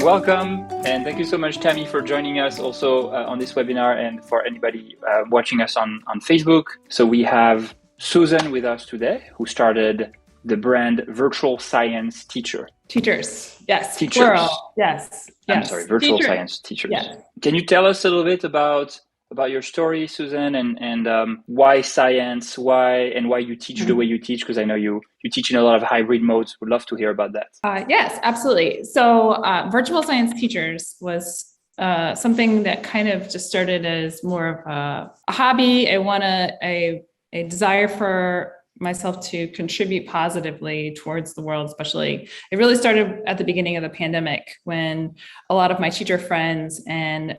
Welcome, and thank you so much, Tammy, for joining us also on this webinar, and for anybody watching us on Facebook. So we have Susan with us today, who started the brand Virtual Science Teacher. Teachers, yes. Teachers. Plural. Yes. I'm sorry, Virtual Science Teachers. Yes. Can you tell us a little bit about your story, Susan, and why science, why you teach the way you teach? Because I know you teach in a lot of hybrid modes. Would love to hear about that. Yes, absolutely. So Virtual Science Teachers was something that kind of just started as more of a hobby. I want a desire for myself to contribute positively towards the world, especially. It really started at the beginning of the pandemic when a lot of my teacher friends and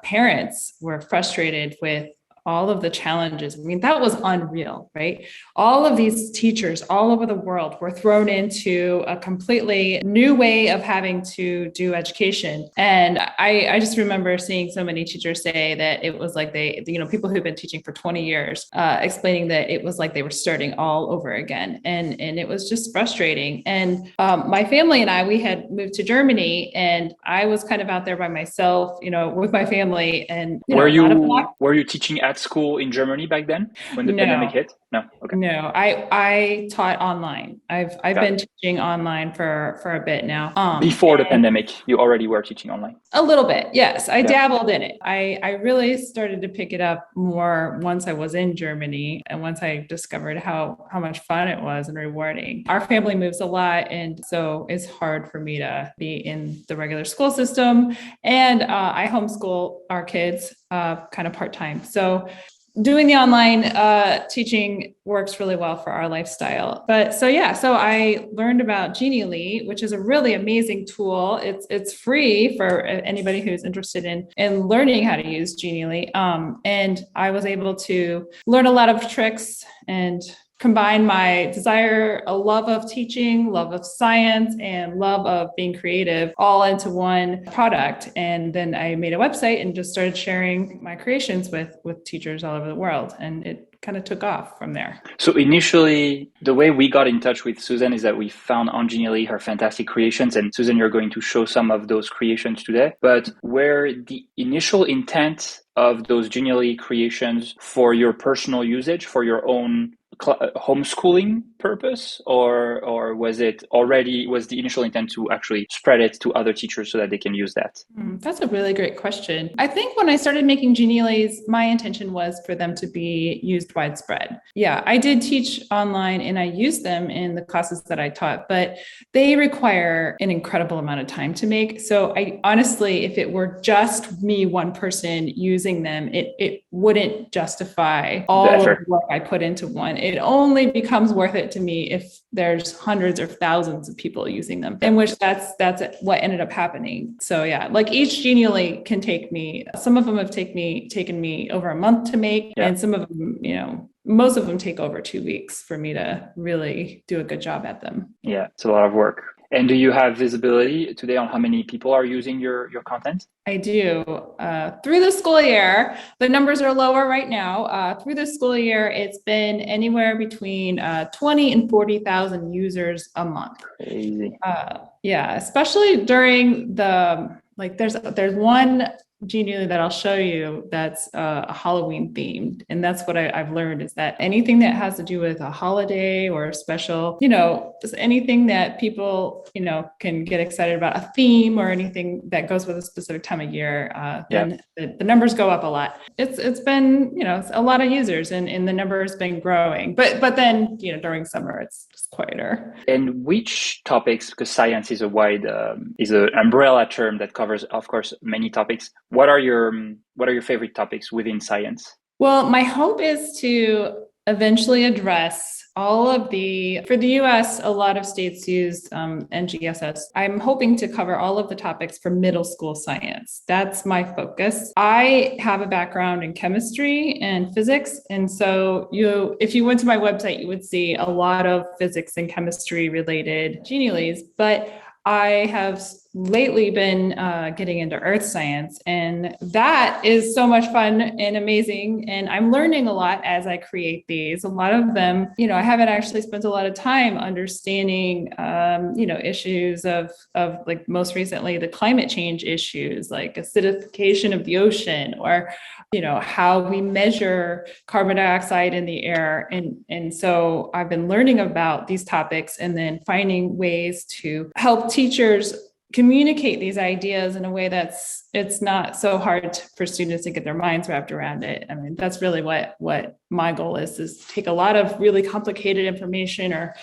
parents were frustrated with all of the challenges. I mean, that was unreal, right? All of these teachers all over the world were thrown into a completely new way of having to do education. And I just remember seeing so many teachers say that it was like people who've been teaching for 20 years, explaining that it was like they were starting all over again. And it was just frustrating. And my family and we had moved to Germany, and I was kind of out there by myself, with my family. And were you teaching at school in Germany back then when the pandemic hit? No. Okay. No, I taught online. I've been teaching online for a bit now. Before the pandemic, you already were teaching online? A little bit, yes. I dabbled in it. I really started to pick it up more once I was in Germany, and once I discovered how much fun it was and rewarding. Our family moves a lot, and so it's hard for me to be in the regular school system. And I homeschool our kids kind of part-time. So doing the online teaching works really well for our lifestyle. So I learned about Genially, which is a really amazing tool. It's free for anybody who's interested in learning how to use Genially. And I was able to learn a lot of tricks and combine my desire, a love of teaching, love of science, and love of being creative all into one product. And then I made a website and just started sharing my creations with teachers all over the world. And it kind of took off from there. So initially, the way we got in touch with Susan is that we found on Genially her fantastic creations. And Susan, you're going to show some of those creations today. But were the initial intent of those Genially creations for your personal usage, for your own homeschooling purpose, or was the initial intent to actually spread it to other teachers so that they can use that? That's a really great question. I think when I started making Geniallys, my intention was for them to be used widespread. Yeah, I did teach online and I used them in the classes that I taught, but they require an incredible amount of time to make. So I honestly, if it were just me, one person using them, it wouldn't justify all of the work I put into one. It only becomes worth it to me if there's hundreds or thousands of people using them, in which that's what ended up happening. So yeah, like each Genially can take me, some of them have taken me over a month to make, and some of them, most of them take over 2 weeks for me to really do a good job at them. Yeah, it's a lot of work. And do you have visibility today on how many people are using your content? I do. Through the school year, the numbers are lower right now. Through the school year, it's been anywhere between 20 and 40,000 users a month. Crazy. Especially during there's one Genially that I'll show you that's Halloween themed. And that's what I've learned is that anything that has to do with a holiday or a special, just anything that people, can get excited about, a theme or anything that goes with a specific time of year, then the numbers go up a lot. It's been, it's a lot of users and the number has been growing. But then, during summer, it's just quieter. And which topics, because science is is an umbrella term that covers, of course, many topics. What are your favorite topics within science? Well, my hope is to eventually address all of for the US, a lot of states use NGSS. I'm hoping to cover all of the topics for middle school science. That's my focus. I have a background in chemistry and physics. And so if you went to my website, you would see a lot of physics and chemistry related Geniallys, but I have lately been getting into earth science, and that is so much fun and amazing. And I'm learning a lot as I create these. A lot of them, I haven't actually spent a lot of time understanding, issues of like most recently the climate change issues, like acidification of the ocean, or how we measure carbon dioxide in the air. And so I've been learning about these topics and then finding ways to help teachers communicate these ideas in a way it's not so hard for students to get their minds wrapped around it. I mean, that's really what my goal is take a lot of really complicated information or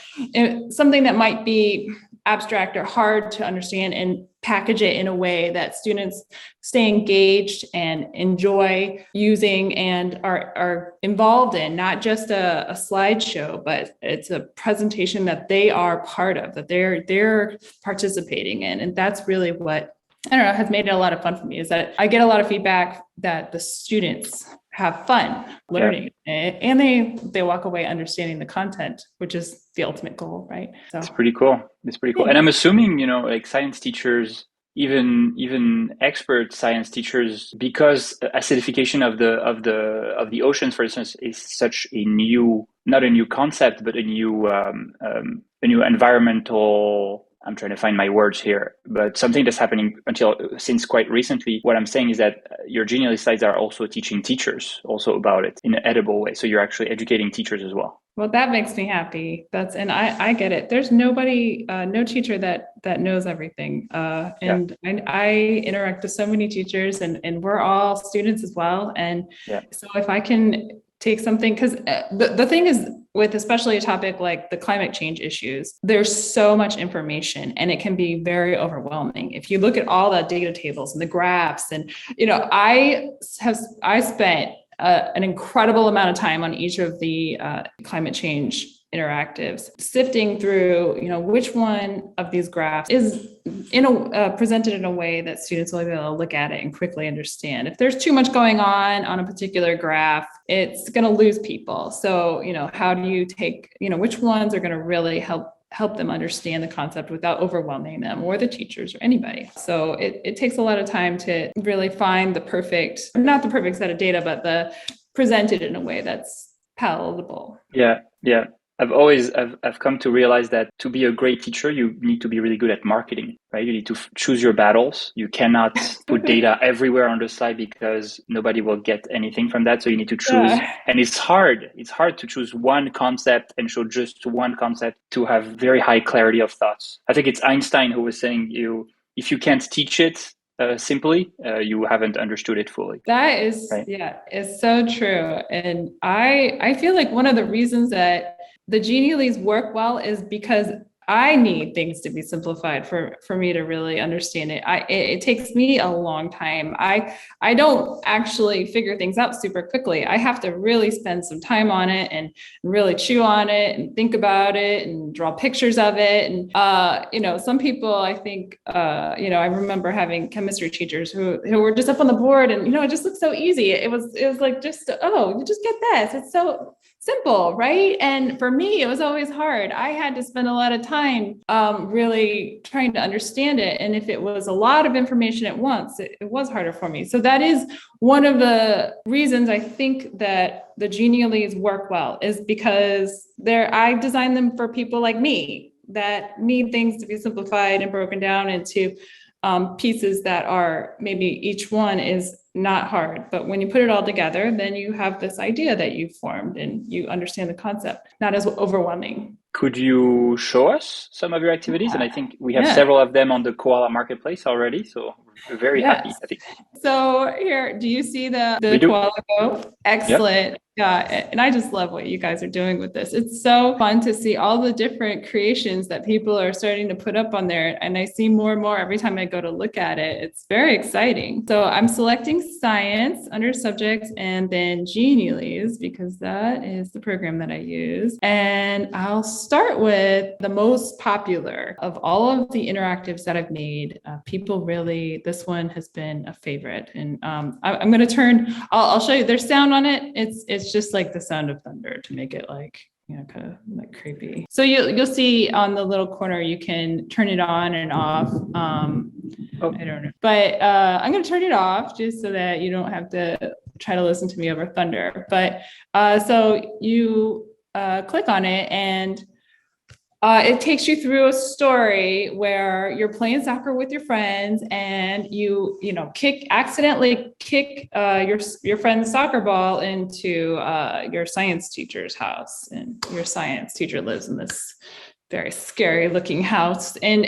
something that might be abstract or hard to understand and package it in a way that students stay engaged and enjoy using and are involved in, not just a slideshow, but it's a presentation that they are part of, that they're participating in. And that's really what, I don't know, has made it a lot of fun for me, is that I get a lot of feedback that the students have fun learning, and they walk away understanding the content, which is the ultimate goal, right? So it's pretty cool. And I'm assuming, like science teachers, even expert science teachers, because acidification of the oceans, for instance, is such not a new concept, but a new environmental, I'm trying to find my words here, but something that's happening since quite recently. What I'm saying is that your Genially slides are also teaching teachers also about it in an edible way. So you're actually educating teachers as well. Well, that makes me happy. And I get it. There's nobody, no teacher that knows everything. And I interact with so many teachers, and we're all students as well. And so if I can take something, because the thing is, with especially a topic like the climate change issues, there's so much information and it can be very overwhelming. If you look at all the data tables and the graphs, and I spent an incredible amount of time on each of the climate change interactives, sifting through, which one of these graphs is presented in a way that students will be able to look at it and quickly understand. If there's too much going on a particular graph, it's going to lose people. So, how do you take, which ones are going to really help them understand the concept without overwhelming them or the teachers or anybody. So it takes a lot of time to really find not the perfect set of data, but presented in a way that's palatable. Yeah. I've come to realize that to be a great teacher, you need to be really good at marketing, right? You need to choose your battles. You cannot put data everywhere on the slide because nobody will get anything from that. So you need to choose, and it's hard. It's hard to choose one concept and show just one concept to have very high clarity of thoughts. I think it's Einstein who was saying, if you can't teach it simply, you haven't understood it fully. That is, right? It's so true. And I feel like one of the reasons that the Geniallys work well is because I need things to be simplified for me to really understand it. It takes me a long time. I don't actually figure things out super quickly. I have to really spend some time on it and really chew on it and think about it and draw pictures of it. And some people, I think, I remember having chemistry teachers who were just up on the board, and it just looked so easy. It was like, you just get this. It's so simple, right? And for me, it was always hard. I had to spend a lot of time really trying to understand it. And if it was a lot of information at once, it was harder for me. So that is one of the reasons I think that the Geniallys work well, is because I designed them for people like me that need things to be simplified and broken down into pieces that are maybe each one is not hard, but when you put it all together, then you have this idea that you've formed and you understand the concept, not as overwhelming. Could you show us some of your activities? And I think we have several of them on the Koala Marketplace already, so we're very happy, I think. So here, do you see the Koala Go? Excellent. Yep. Yeah, and I just love what you guys are doing with this. It's so fun to see all the different creations that people are starting to put up on there. And I see more and more every time I go to look at it. It's very exciting. So I'm selecting science under subjects and then Geniallys, because that is the program that I use. And I'll start with the most popular of all of the interactives that I've made. People really, this one has been a favorite. And I'm going to I'll show you, there's sound on it. It's just like the sound of thunder to make it like, kind of like creepy. So you'll see on the little corner, you can turn it on and off. Oh, I don't know. But I'm going to turn it off just so that you don't have to try to listen to me over thunder. But so you click on it, and it takes you through a story where you're playing soccer with your friends, and accidentally kick your friend's soccer ball into your science teacher's house, and your science teacher lives in this very scary looking house, and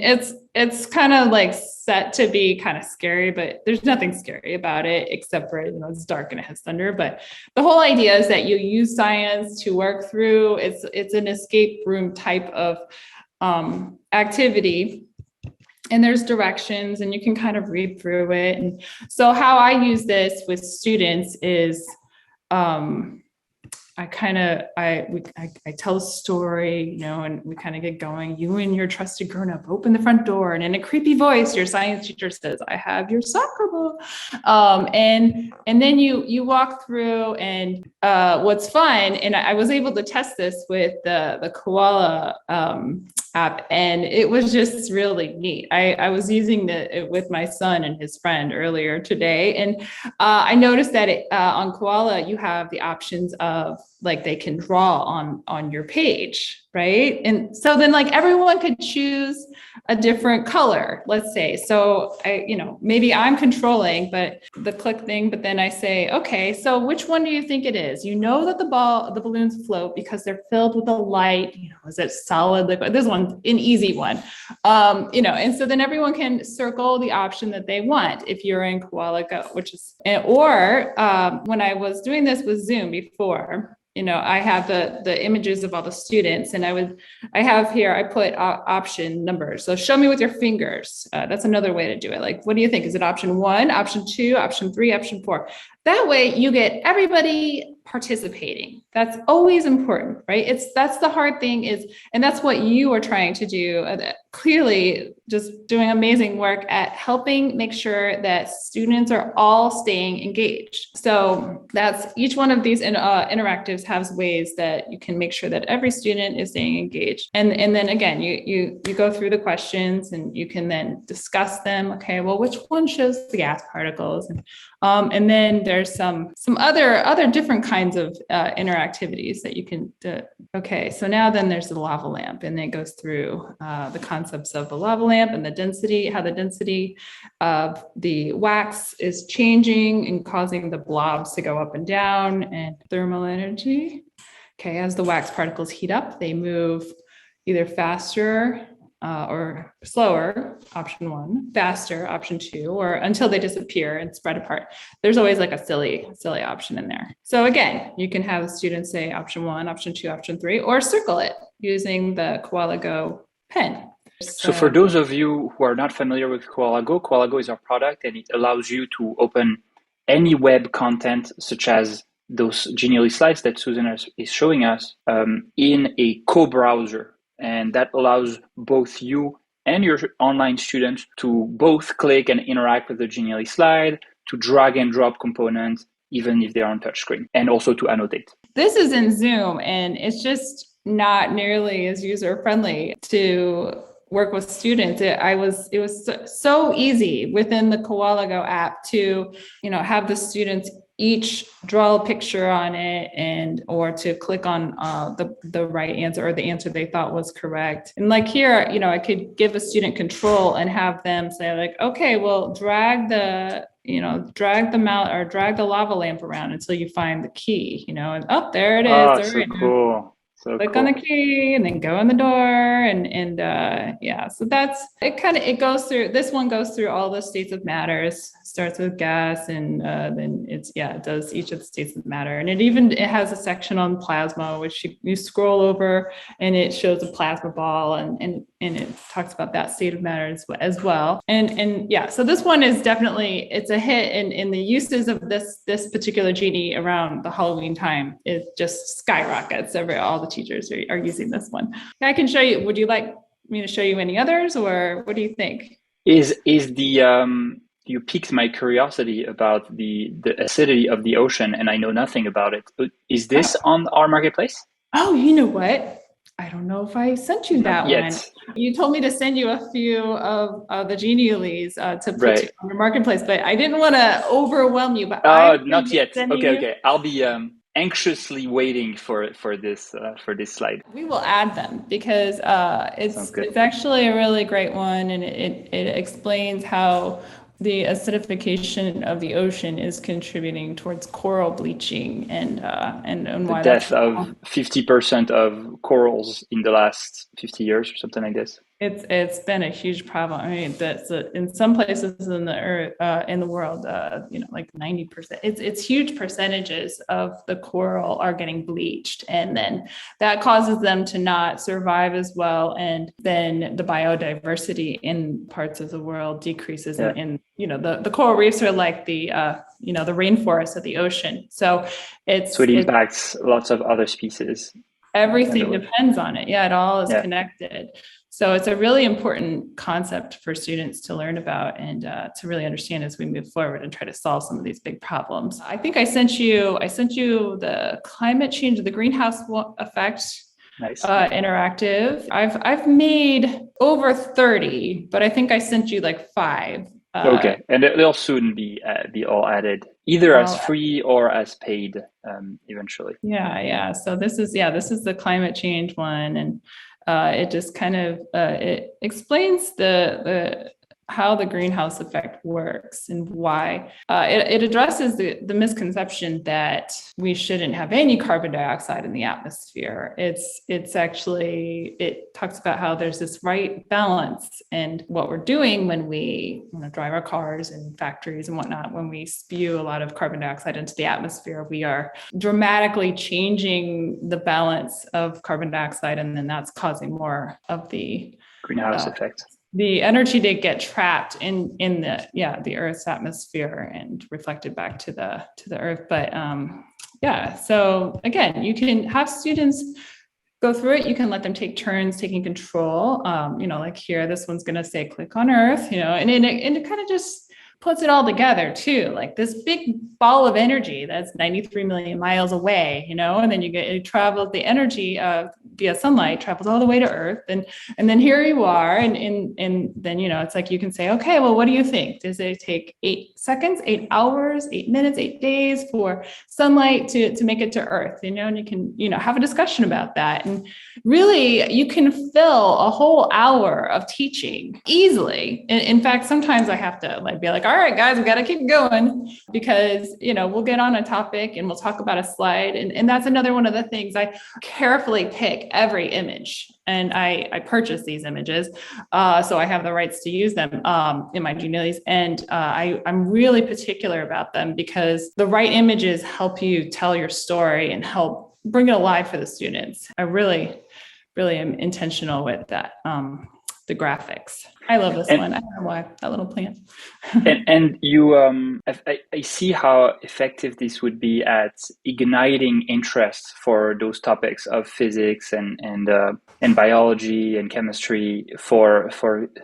it's kind of like set to be kind of scary, but there's nothing scary about it except for it's dark and it has thunder. But the whole idea is that you use science to work through it's an escape room type of activity, and there's directions and you can kind of read through it. And so how I use this with students is I tell a story, and we kind of get going. You and your trusted grown-up open the front door, and in a creepy voice, your science teacher says, "I have your soccer ball," and then you walk through. And what's fun, and I was able to test this with the Koala app, and it was just really neat. I was using it with my son and his friend earlier today, and I noticed that on Koala you have the options of like they can draw on your page, right? And so then like everyone could choose a different color, let's say. So maybe I'm controlling but the click thing, but then I say, okay, so which one do you think it is? That the balloons float because they're filled with a light. Is it solid, liquid? This one's an easy one. And so then everyone can circle the option that they want if you're in Koala Go, or when I was doing this with Zoom before, I have the images of all the students, and I put option numbers. So show me with your fingers. That's another way to do it. Like, what do you think? Is it option 1, option 2, option 3, option 4? That way you get everybody participating. That's always important, right? That's the hard thing and that's what you are trying to do. Clearly just doing amazing work at helping make sure that students are all staying engaged. So that's each one of these interactives has ways that you can make sure that every student is staying engaged. And then again, you go through the questions and you can then discuss them. Okay, well, which one shows the gas particles? And then there's some other different kinds of interactivities that you can do. Okay, so now then there's the lava lamp, and it goes through the concepts of the lava lamp and how the density of the wax is changing and causing the blobs to go up and down, and thermal energy. Okay, as the wax particles heat up, they move either faster or slower, option 1, faster, option 2, or until they disappear and spread apart. There's always like a silly option in there. So again, you can have the students say option 1, option 2, option 3, or circle it using the Koala Go pen. So for those of you who are not familiar with Koala Go is our product, and it allows you to open any web content, such as those Genially slides that Susan is showing us, in a co-browser. And that allows both you and your online students to both click and interact with the Genially slide, to drag and drop components, even if they're on touchscreen, and also to annotate. This is in Zoom, and it's just not nearly as user-friendly to work with students. It was so easy within the Koala Go app to, have the students each draw a picture on it or to click on the right answer or the answer they thought was correct. And like here, I could give a student control and have them say like, okay, well, drag the mount or drag the lava lamp around until you find the key, and there it is. Oh, so cool. So click on the key and then go in the door and so that's it. It goes through, this one goes through all the states of matters, starts with gas, and then it does each of the states of matter, and it has a section on plasma, which you scroll over and it shows a plasma ball and it talks about that state of matter as well. And so this one is definitely, it's a hit in the uses of this particular genie around the Halloween time. It just skyrockets. All the teachers are using this one. I can show you. Would you like me to show you any others, or what do you think? Is the you piqued my curiosity about the acidity of the ocean, and I know nothing about it. Is this on our marketplace? Oh, you know what? I don't know if I sent you Not that one. yet. You told me to send you a few of the geniales to put Right. on your marketplace, but I didn't want to overwhelm you. But I'm going to Not be yet. sending Okay, you. okay. I'll be anxiously waiting for this slide. We will add them because Sounds good. it's actually a really great one, and it explains how the acidification of the ocean is contributing towards coral bleaching and The why that's death of 50% of corals in the last 50 years or something like this. it's been a huge problem. I mean, that's in some places in the earth in the world, like 90%. It's huge percentages of the coral are getting bleached, and then that causes them to not survive as well, and then the biodiversity in parts of the world decreases. Yeah. And the coral reefs are like the the rainforest of the ocean. So So it impacts lots of other species. everything depends on it. Yeah, it all is Yeah. connected. So it's a really important concept for students to learn about and to really understand as we move forward and try to solve some of these big problems. I think I sent you the climate change, the greenhouse effect. Nice. Interactive. I've made over 30, but I think I sent you like 5. Okay, and they'll soon be all added, either as free or as paid, eventually. Yeah. So this is the climate change one, and it just kind of it explains the how the greenhouse effect works and why it addresses the misconception that we shouldn't have any carbon dioxide in the atmosphere. It's actually, it talks about how there's this right balance, and what we're doing when we drive our cars and factories and whatnot, when we spew a lot of carbon dioxide into the atmosphere, we are dramatically changing the balance of carbon dioxide, and then that's causing more of the greenhouse effect. The energy to get trapped in the Earth's atmosphere and reflected back to the Earth. But so again, you can have students go through it. You can let them take turns taking control. Like here, this one's going to say click on Earth, and it kind of just puts it all together too, like this big ball of energy that's 93 million miles away, and then it travels, the energy via sunlight travels all the way to Earth, and then here you are, and then it's like you can say, okay, well, what do you think? Does it take 8 seconds, 8 hours, 8 minutes, 8 days for sunlight to make it to Earth? And you can have a discussion about that, and really you can fill a whole hour of teaching easily. In fact, sometimes I have to be like, all right, guys, we got to keep going, because, we'll get on a topic and we'll talk about a slide. And that's another one of the things. I carefully pick every image, and I purchase these images. So I have the rights to use them in my geniales. And I'm really particular about them, because the right images help you tell your story and help bring it alive for the students. I really, really am intentional with that. The graphics. I love this one. I don't know why, that little plant. and you, I see how effective this would be at igniting interest for those topics of physics and biology and chemistry for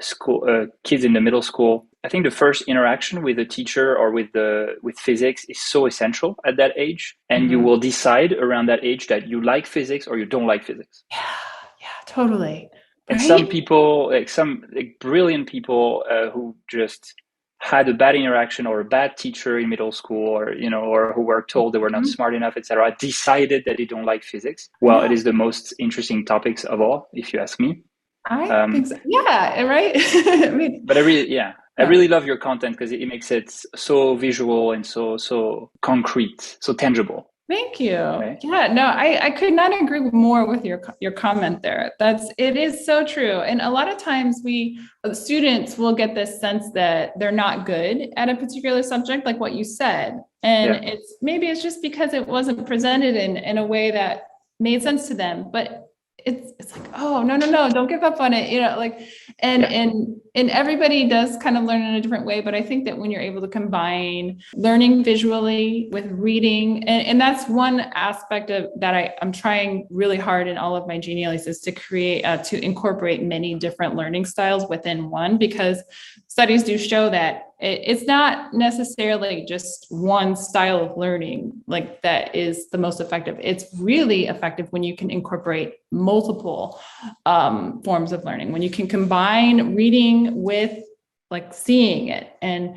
school kids in the middle school. I think the first interaction with a teacher or with physics is so essential at that age, and you will decide around that age that you like physics or you don't like physics. Yeah, totally. And right? some people, some brilliant people who just had a bad interaction or a bad teacher in middle school, or who were told they were not smart enough, etc., decided that they don't like physics. Well, it is the most interesting topics of all, if you ask me. I think so. Yeah, right. But I really love your content, because it makes it so visual and so concrete, so tangible. Thank you. Right? Yeah, no, I could not agree more with your comment there. It is so true. And a lot of times students will get this sense that they're not good at a particular subject, like what you said. And it's just because it wasn't presented in a way that made sense to them. But it's like, oh, no, don't give up on it. And everybody does kind of learn in a different way. But I think that when you're able to combine learning visually with reading, and that's one aspect of that I'm trying really hard in all of my geniales, is to create, to incorporate many different learning styles within one, because studies do show that It's not necessarily just one style of learning like that is the most effective. It's really effective when you can incorporate multiple forms of learning, when you can combine reading with like seeing it and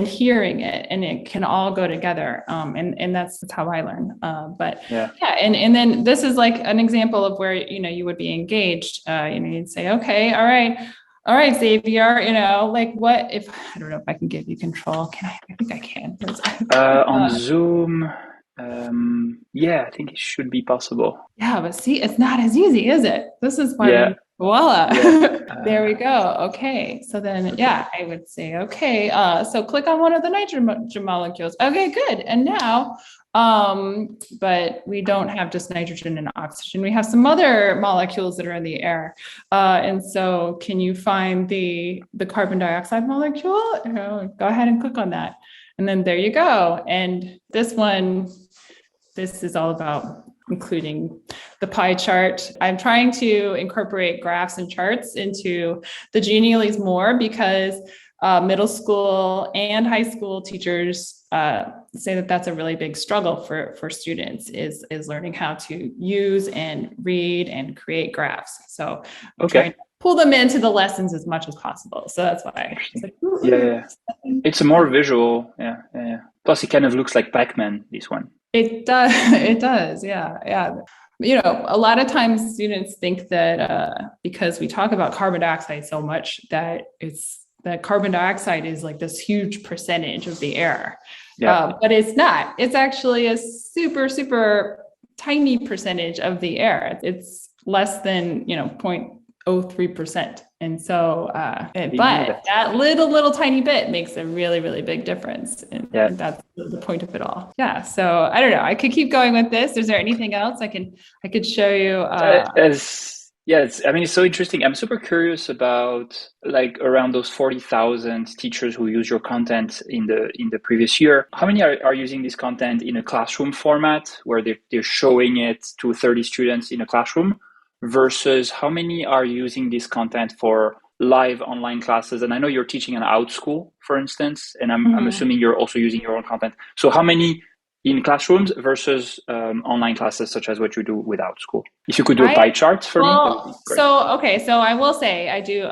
hearing it, and it can all go together. And that's how I learn. But yeah, and then this is like an example of where, you know, you would be engaged. You'd say, okay, all right, Xavier, like what if, I don't know if I can give you control. Can I? I think I can. On Zoom, I think it should be possible. Yeah, but see, it's not as easy, is it? This is why voila. There we go. Okay. So then, I would say, okay. So click on one of the nitrogen molecules. Okay, good. And now, but we don't have just nitrogen and oxygen. We have some other molecules that are in the air. And so can you find the carbon dioxide molecule? Go ahead and click on that. And then there you go. And this is all about including the pie chart. I'm trying to incorporate graphs and charts into the Genialese more because middle school and high school teachers say that that's a really big struggle for students is learning how to use and read and create graphs. So I'm trying to pull them into the lessons as much as possible. So that's why I said, it's a more visual. Plus it kind of looks like Pac-Man, this one. It does. Yeah. A lot of times students think that because we talk about carbon dioxide so much that carbon dioxide is like this huge percentage of the air. But it's not. It's actually a super, super tiny percentage of the air. It's less than 0.03%. And so, but that little tiny bit makes a really, really big difference. And that's the point of it all. Yeah. So I don't know. I could keep going with this. Is there anything else I could show you? It's so interesting. I'm super curious about like around those 40,000 teachers who use your content in the previous year. How many are using this content in a classroom format where they're showing it to 30 students in a classroom? Versus how many are using this content for live online classes? And I know you're teaching an OutSchool, for instance, and I'm assuming you're also using your own content. So how many in classrooms versus online classes, such as what you do with OutSchool? If you could do a pie chart for me, that would be great. So I will say I do.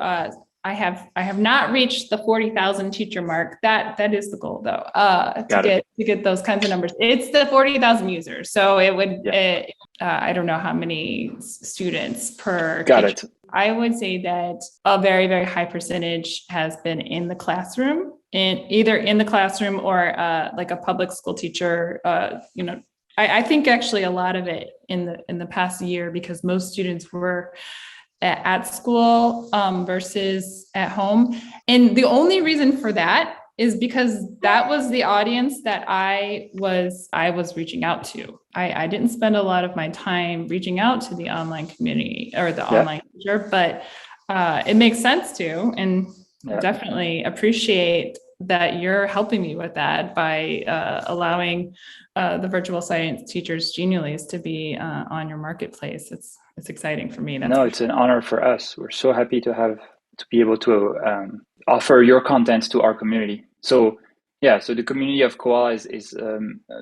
I have not reached the 40,000 teacher mark. That is the goal, though. To get those kinds of numbers. It's the 40,000 users. So it would. I don't know how many students per. Got it. I would say that a very, very high percentage has been in the classroom, either in the classroom or like a public school teacher. I think actually a lot of it in the past year, because most students were at school versus at home. And the only reason for that is because that was the audience that I was reaching out to. I didn't spend a lot of my time reaching out to the online community or the online teacher, but it makes sense to, and definitely appreciate that you're helping me with that by allowing the virtual science teachers Genialese to be on your marketplace. It's exciting for me. It's an honor for us. We're so happy to be able to offer your content to our community. So the community of Koala is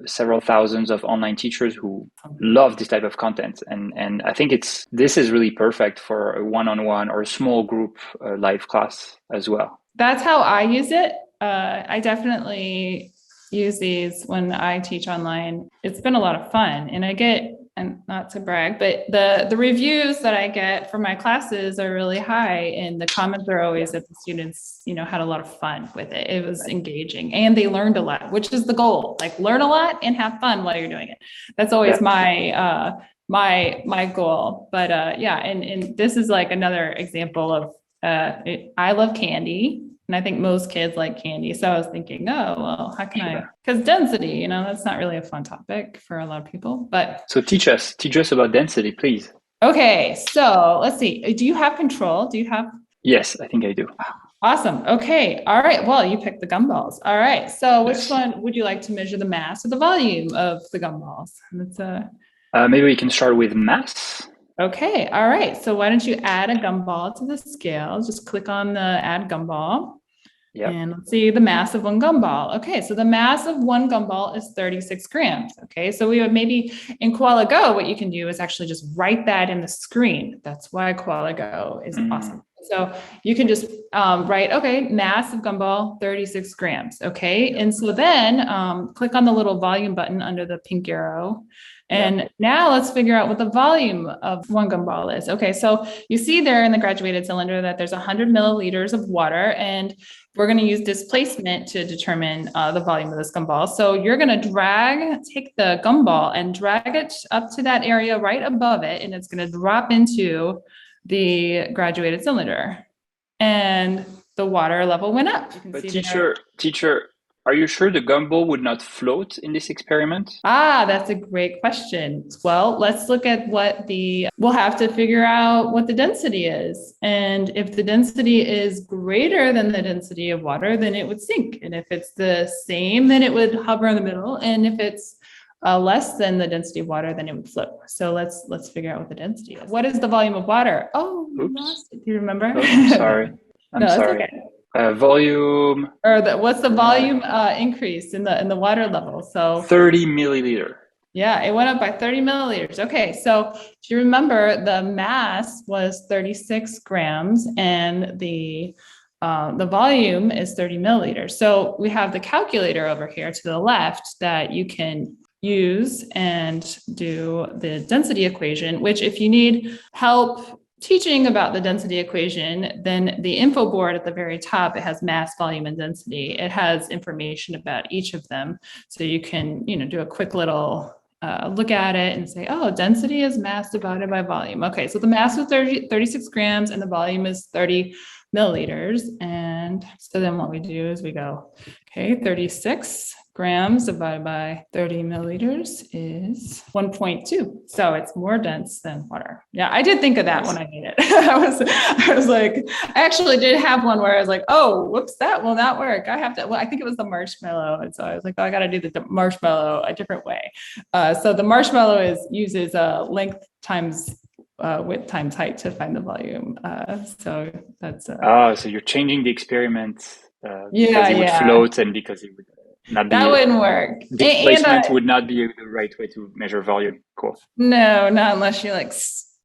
several thousands of online teachers who love this type of content. And I think this is really perfect for a one-on-one or a small group live class as well. That's how I use it. I definitely use these when I teach online. It's been a lot of fun, and I get, and not to brag, but the reviews that I get from my classes are really high, and the comments are always that the students, had a lot of fun with it. It was engaging, and they learned a lot, which is the goal. Like, learn a lot and have fun while you're doing it. That's always my goal. But and this is like another example of I love candy. And I think most kids like candy. So I was thinking, how can I? Because density, that's not really a fun topic for a lot of people. But so teach us about density, please. Okay, so let's see. Do you have control? Do you have? Yes, I think I do. Awesome. Okay. All right. Well, you picked the gumballs. All right. So which one would you like to measure the mass or the volume of the gumballs? Maybe we can start with mass. Okay. All right. So why don't you add a gumball to the scale? Just click on the add gumball. Yep. And let's see the mass of one gumball. Okay, so the mass of one gumball is 36 grams. Okay, so we would maybe in Koala Go, what you can do is actually just write that in the screen. That's why Koala Go is awesome. So you can just write, okay, mass of gumball, 36 grams. Okay, and so then click on the little volume button under the pink arrow. And now let's figure out what the volume of one gumball is. Okay, so you see there in the graduated cylinder that there's 100 milliliters of water, and we're going to use displacement to determine the volume of this gumball. So you're going to take the gumball and drag it up to that area right above it, and it's going to drop into the graduated cylinder. And the water level went up. But teacher, are you sure the gumball would not float in this experiment? That's a great question. Well, let's look at we'll have to figure out what the density is. And if the density is greater than the density of water, then it would sink. And if it's the same, then it would hover in the middle. And if it's less than the density of water, then it would float. So let's figure out what the density is. What is the volume of water? Oh, you lost it. Do you remember? Oh, I'm sorry. I'm sorry. Okay. Volume. Or what's the volume increase in the water level? So 30 milliliter. Yeah, it went up by 30 milliliters. Okay, so if you remember, the mass was 36 grams and the volume is 30 milliliters. So we have the calculator over here to the left that you can use and do the density equation, which if you need help teaching about the density equation, then the info board at the very top, it has mass, volume, and density. It has information about each of them. So you can, do a quick little look at it and say, oh, density is mass divided by volume. Okay, so the mass was 36 grams and the volume is 30 milliliters. And so then what we do is we go, okay, 36 grams divided by 30 milliliters is 1.2. So it's more dense than water. Yeah, I did think of that when I made it. I was like, I actually did have one where I was like, oh, whoops, that will not work. I think it was the marshmallow. And so I was like, oh, I got to do the marshmallow a different way. So the marshmallow uses length times width times height to find the volume. So that's. So you're changing the experiment because it would float and because it would not be. That wouldn't work. Displacement would not be the right way to measure volume. Cool. No, not unless you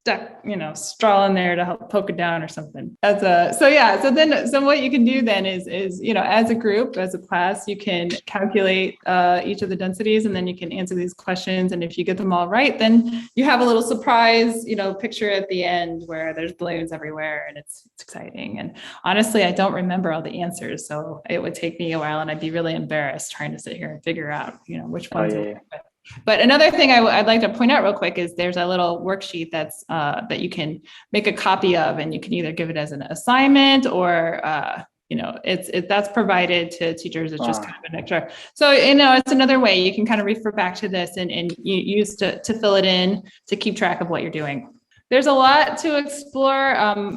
stuck, straw in there to help poke it down or something. So what you can do then is, as a group, as a class, you can calculate each of the densities and then you can answer these questions. And if you get them all right, then you have a little surprise, picture at the end where there's balloons everywhere and it's exciting. And honestly, I don't remember all the answers. So it would take me a while and I'd be really embarrassed trying to sit here and figure out, which ones. But another thing I'd like to point out real quick is there's a little worksheet that you can make a copy of, and you can either give it as an assignment or that's provided to teachers. It's just kind of an extra. So it's another way you can kind of refer back to this and you use to fill it in to keep track of what you're doing. There's a lot to explore.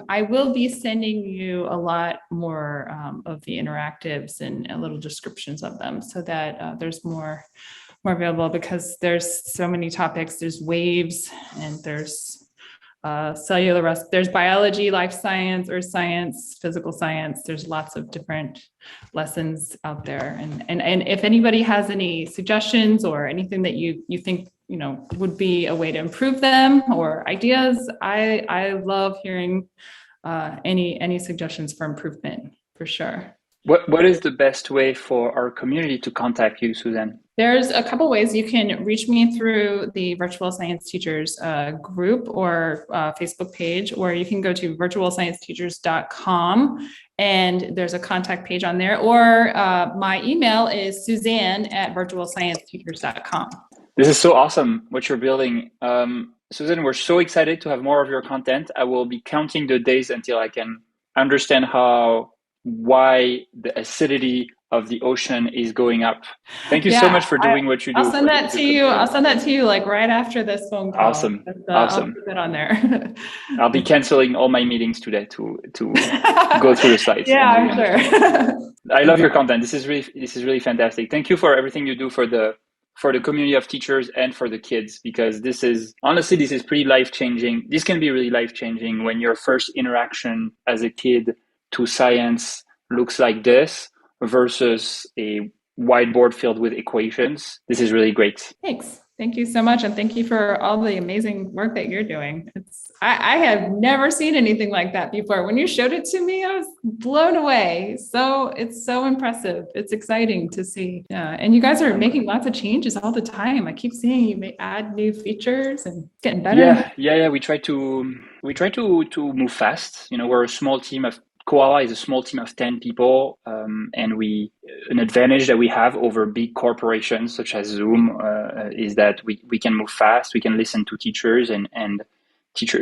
I will be sending you a lot more of the interactives and little descriptions of them so that there's more available, because there's so many topics. There's waves and there's there's biology, life science, earth science, physical science. There's lots of different lessons out there. And if anybody has any suggestions or anything that you think, would be a way to improve them or ideas, I love hearing any suggestions for improvement for sure. What is the best way for our community to contact you, Suzanne? There's a couple ways. You can reach me through the Virtual Science Teachers group or Facebook page, or you can go to virtualscienceteachers.com and there's a contact page on there, or my email is suzanne@virtualscienceteachers.com. This is so awesome what you're building. Suzanne, we're so excited to have more of your content. I will be counting the days until I can understand why the acidity of the ocean is going up. Thank you so much for doing what you do. I'll send that to you. I'll send that to you right after this phone call. Awesome. I'll put that on there. I'll be canceling all my meetings today to go through the slides. Yeah, I'm sure. I love your content. This is really fantastic. Thank you for everything you do for the community of teachers and for the kids, because this is pretty life-changing. This can be really life-changing when your first interaction as a kid to science looks like this versus a whiteboard filled with equations. This is really great. Thanks. Thank you so much. And thank you for all the amazing work that you're doing. I have never seen anything like that before. When you showed it to me, I was blown away. So it's so impressive. It's exciting to see. And you guys are making lots of changes all the time. I keep seeing you may add new features and getting better. Yeah. We try to move fast. We're a small team of Koala is a small team of 10 people, and an advantage that we have over big corporations such as Zoom is that we can move fast. We can listen to teachers and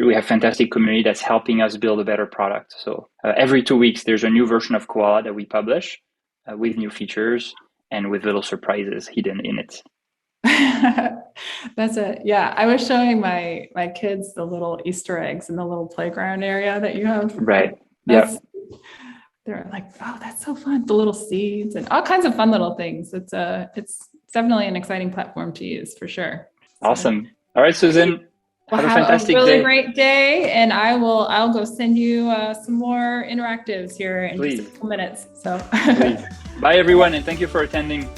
we have fantastic community that's helping us build a better product. So every 2 weeks, there's a new version of Koala that we publish with new features and with little surprises hidden in it. That's it. Yeah. I was showing my kids the little Easter eggs in the little playground area that you have. Right. Yeah. They're like, oh, that's so fun. The little seeds and all kinds of fun little things. It's definitely an exciting platform to use for sure. Awesome. All right, Susan. Have a fantastic really great day. And I'll go send you some more interactives here in just a couple minutes. So Please. Bye everyone, and thank you for attending.